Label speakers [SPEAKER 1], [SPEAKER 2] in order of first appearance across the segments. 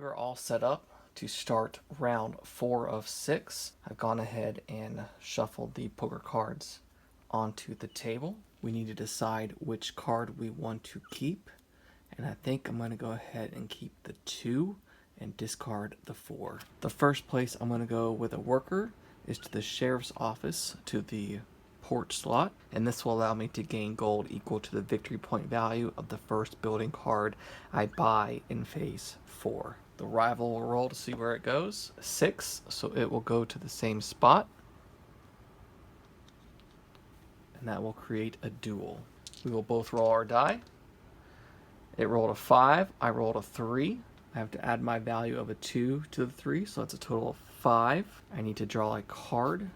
[SPEAKER 1] We're all set up to start round 4 of 6. I've gone ahead and shuffled the poker cards onto the table. We need to decide which card we want to keep, and I think I'm going to go ahead and keep the 2 and discard the 4. The first place I'm going to go with a worker is to the sheriff's office, to the porch slot, and this will allow me to gain gold equal to the victory point value of the first building card I buy in phase 4. The rival will roll to see where it goes. 6, so it will go to the same spot, and that will create a duel. We will both roll our die. It rolled a 5, I rolled a 3. I have to add my value of a 2 to the 3, so that's a total of 5. I need to draw a card.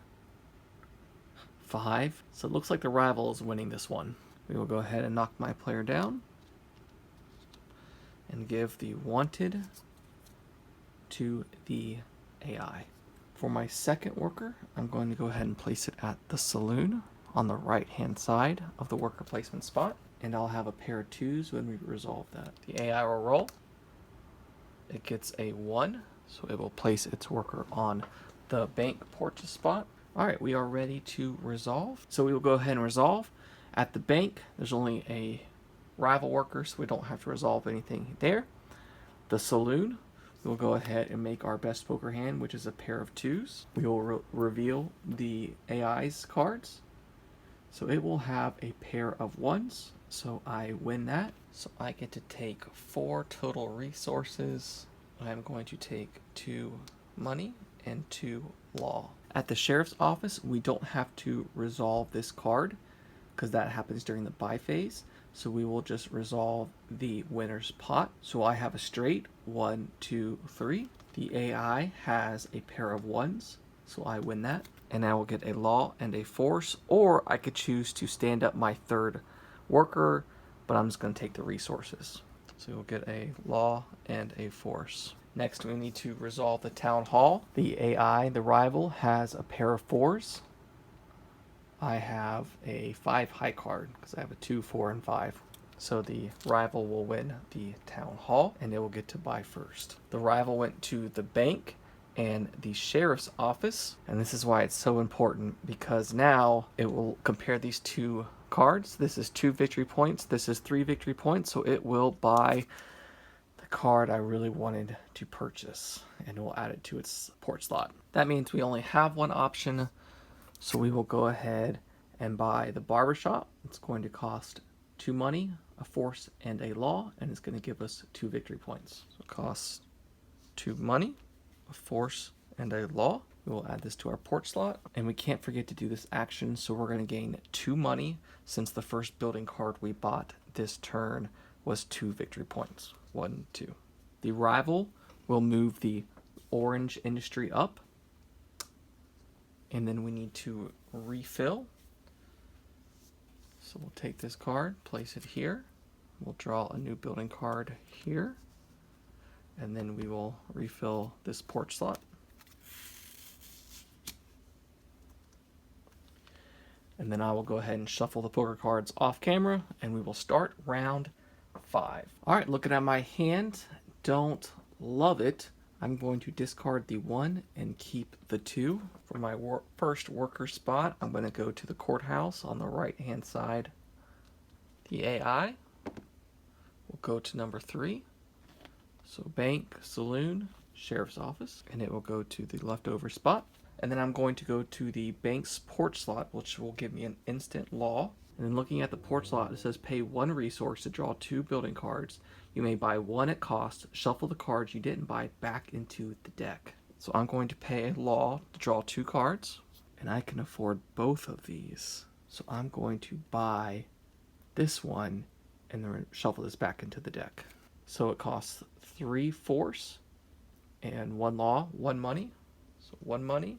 [SPEAKER 1] 5. So it looks like the rival is winning this one. We will go ahead and knock my player down and give the wanted to the AI. For my second worker, I'm going to go ahead and place it at the saloon on the right hand side of the worker placement spot, and I'll have a pair of 2s when we resolve that. The AI will roll. It gets a 1, so it will place its worker on the bank porch spot. Alright, we are ready to resolve. So we will go ahead and resolve. At the bank, there's only a rival worker, so we don't have to resolve anything there. The saloon, we will go ahead and make our best poker hand, which is a pair of 2s. We will reveal the AI's cards. So it will have a pair of 1s, so I win that. So I get to take 4 total resources. I'm going to take 2 money and 2 law. At the sheriff's office, we don't have to resolve this card because that happens during the buy phase. So we will just resolve the winner's pot. So I have a straight, 1, 2, 3. The AI has a pair of 1s, so I win that. And I will get a law and a force, or I could choose to stand up my third worker, but I'm just going to take the resources. So you'll get a law and a force. Next, we need to resolve the town hall. The AI, the rival, has a pair of 4s. I have a 5 high card because I have a 2, 4, and 5. So the rival will win the town hall, and it will get to buy first. The rival went to the bank and the sheriff's office, and this is why it's so important, because now it will compare these 2 cards. This is 2 victory points, this is 3 victory points, so it will buy the card I really wanted to purchase, and it will add it to its porch slot. That means we only have one option, so we will go ahead and buy the barbershop. It's going to cost 2 money, a force, and a law, and it's going to give us 2 victory points. So it costs 2 money, a force, and a law. We will add this to our porch slot, and we can't forget to do this action, so we're going to gain 2 money since the first building card we bought this turn was 2 victory points. 1, 2. The rival will move the orange industry up, and then we need to refill. So we'll take this card, place it here. We'll draw a new building card here, and then we will refill this porch slot. And then I will go ahead and shuffle the poker cards off camera, and we will start round 5. All right, looking at my hand, don't love it. I'm going to discard the 1 and keep the 2. For my first worker spot, I'm going to go to the courthouse on the right-hand side. The AI will go to number 3. So bank, saloon, sheriff's office, and it will go to the leftover spot. And then I'm going to go to the bank's porch slot, which will give me an instant law. And then looking at the porch slot, it says pay 1 resource to draw 2 building cards. You may buy 1 at cost, shuffle the cards you didn't buy back into the deck. So I'm going to pay a law to draw 2 cards, and I can afford both of these. So I'm going to buy this one and then shuffle this back into the deck. So it costs 3 force and 1 law, 1 money. So 1 money,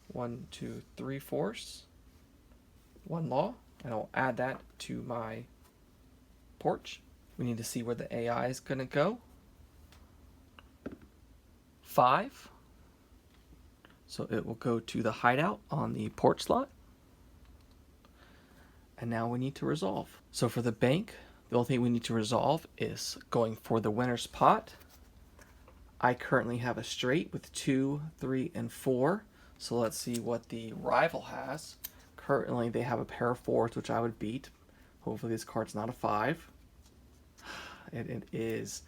[SPEAKER 1] 1, 2, 3 force, 1 law, and I'll add that to my porch. We need to see where the AI is going to go. 5. So it will go to the hideout on the porch slot. And now we need to resolve. So for the bank, the only thing we need to resolve is going for the winner's pot. I currently have a straight with 2, 3, and 4. So let's see what the rival has. Currently, they have a pair of 4s, which I would beat. Hopefully this card's not a 5. It is.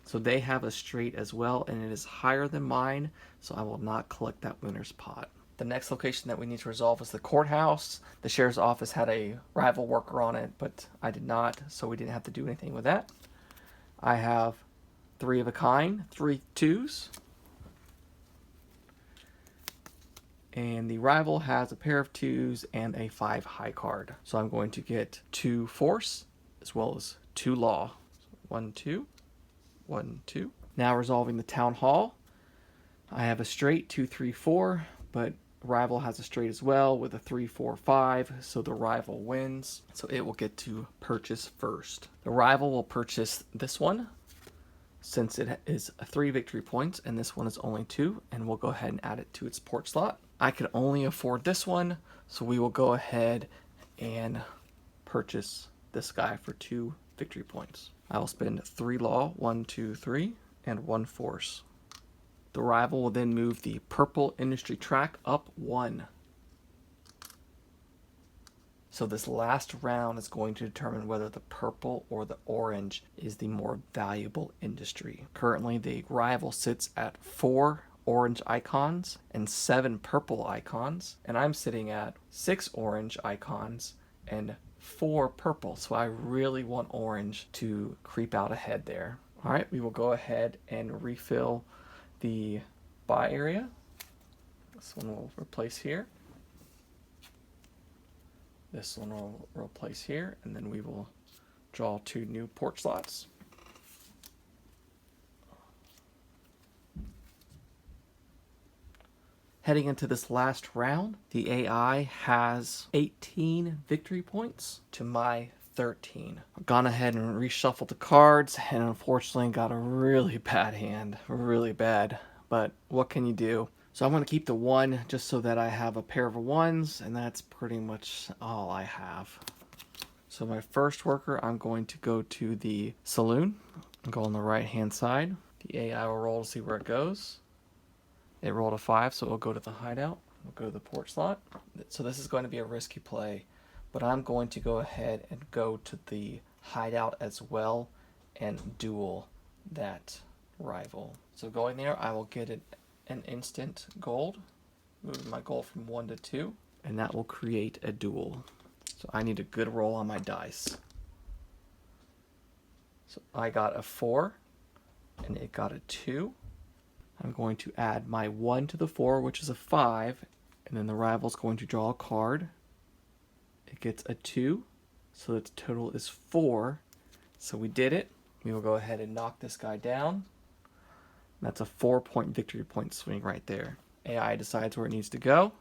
[SPEAKER 1] So they have a straight as well, and it is higher than mine, so I will not collect that winner's pot. The next location that we need to resolve is the courthouse. The sheriff's office had a rival worker on it, but I did not, so we didn't have to do anything with that. I have 3 of a kind, 3 2s. And the rival has a pair of 2s and a 5 high card. So I'm going to get 2 force as well as 2 law. 1, 2, 1, 2. Now resolving the town hall. I have a straight 2, 3, 4, but rival has a straight as well with a 3, 4, 5, so the rival wins. So it will get to purchase first. The rival will purchase this one since it is 3 victory points and this one is only 2, and we'll go ahead and add it to its port slot. I can only afford this one, so we will go ahead and purchase this guy for 2 victory points. I will spend 3 law, 1, 2, 3, and 1 force. The rival will then move the purple industry track up 1. So this last round is going to determine whether the purple or the orange is the more valuable industry. Currently, the rival sits at 4 orange icons and 7 purple icons, and I'm sitting at 6 orange icons and 4 purple, so I really want orange to creep out ahead there. All right, we will go ahead and refill the buy area. This one will replace here. This one will replace here, and then we will draw 2 new port slots. Heading into this last round, the AI has 18 victory points to my 13. I've gone ahead and reshuffled the cards, and unfortunately got a really bad hand. Really bad. But what can you do? So I'm going to keep the 1 just so that I have a pair of 1s, and that's pretty much all I have. So my first worker, I'm going to go to the saloon. I'll go on the right hand side. The AI will roll to see where it goes. It rolled a 5, so we'll go to the hideout. We'll go to the port slot. So this is going to be a risky play, but I'm going to go ahead and go to the hideout as well and duel that rival. So going there, I will get an instant gold, moving my gold from 1 to 2, and that will create a duel. So I need a good roll on my dice. So I got a 4, and it got a 2. I'm going to add my 1 to the 4, which is a 5, and then the rival's going to draw a card. It gets a 2, so its total is 4. So we did it. We will go ahead and knock this guy down. That's a 4-point victory point swing right there. AI decides where it needs to go.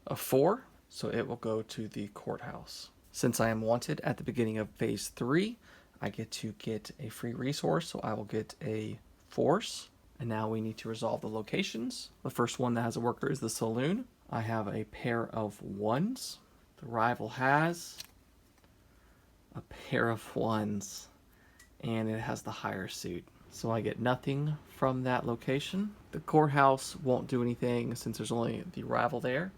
[SPEAKER 1] A 4, so it will go to the courthouse. Since I am wanted at the beginning of phase 3, I get to get a free resource, so I will get a force. And now we need to resolve the locations. The first one that has a worker is the saloon. I have a pair of 1s. The rival has a pair of 1s, and it has the higher suit. So I get nothing from that location. The courthouse won't do anything since there's only the rival there.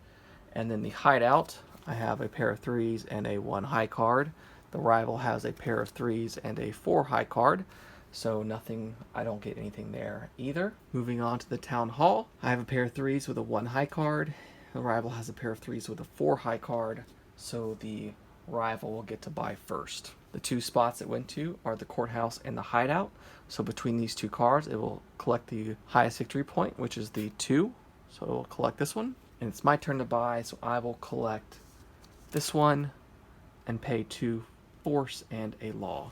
[SPEAKER 1] And then the hideout, I have a pair of 3s and a 1 high card. The rival has a pair of 3s and a 4 high card. So nothing, I don't get anything there either. Moving on to the town hall, I have a pair of 3s with a 1 high card. The rival has a pair of 3s with a 4 high card. So the rival will get to buy first. The 2 spots it went to are the courthouse and the hideout. So between these 2 cards, it will collect the highest victory point, which is the 2. So it will collect this one. And it's my turn to buy, so I will collect this one and pay 2 force and a law.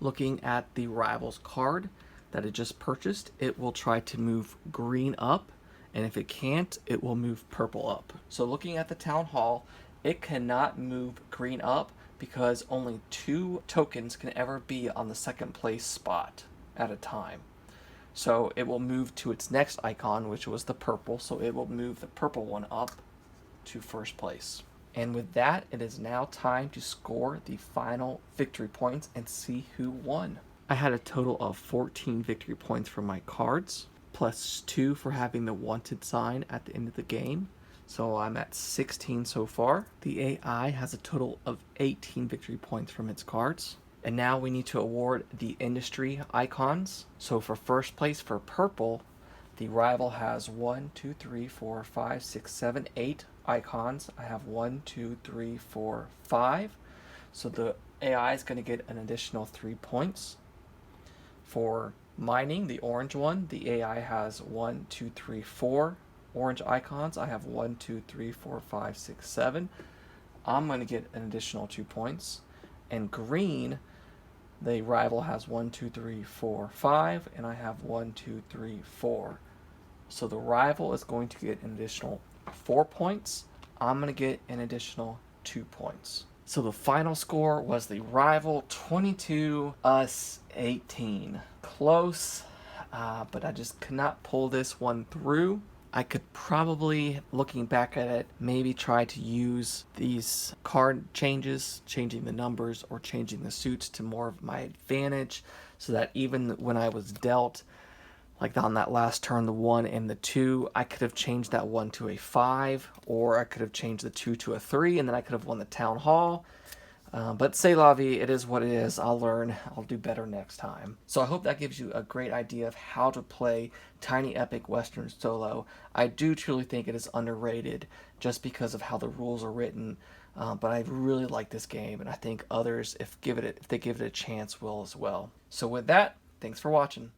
[SPEAKER 1] Looking at the rival's card that it just purchased, it will try to move green up, and if it can't, it will move purple up. So looking at the town hall, it cannot move green up because only 2 tokens can ever be on the second place spot at a time. So it will move to its next icon, which was the purple, so it will move the purple one up to first place. And with that, it is now time to score the final victory points and see who won. I had a total of 14 victory points for my cards, plus 2 for having the wanted sign at the end of the game. So I'm at 16 so far. The AI has a total of 18 victory points from its cards. And now we need to award the industry icons. So for first place for purple, the rival has 1, 2, 3, 4, 5, 6, 7, 8 icons. I have 1, 2, 3, 4, 5. So the AI is going to get an additional 3 points. For mining, the orange one, the AI has 1, 2, 3, 4 orange icons. I have 1, 2, 3, 4, 5, 6, 7. I'm going to get an additional 2 points. And green, the rival has 1, 2, 3, 4, 5, and I have 1, 2, 3, 4. So the rival is going to get an additional 4 points. I'm going to get an additional 2 points. So the final score was the rival 22, us 18. Close, but I just could not pull this one through. I could probably, looking back at it, maybe try to use these card changes, changing the numbers or changing the suits to more of my advantage, so that even when I was dealt, like on that last turn, the 1 and the 2, I could have changed that 1 to a 5, or I could have changed the 2 to a 3, and then I could have won the Town Hall. But c'est la vie, it is what it is. I'll learn. I'll do better next time. So I hope that gives you a great idea of how to play Tiny Epic Western Solo. I do truly think it is underrated just because of how the rules are written. But I really like this game, and I think others, if they give it a chance, will as well. So with that, thanks for watching.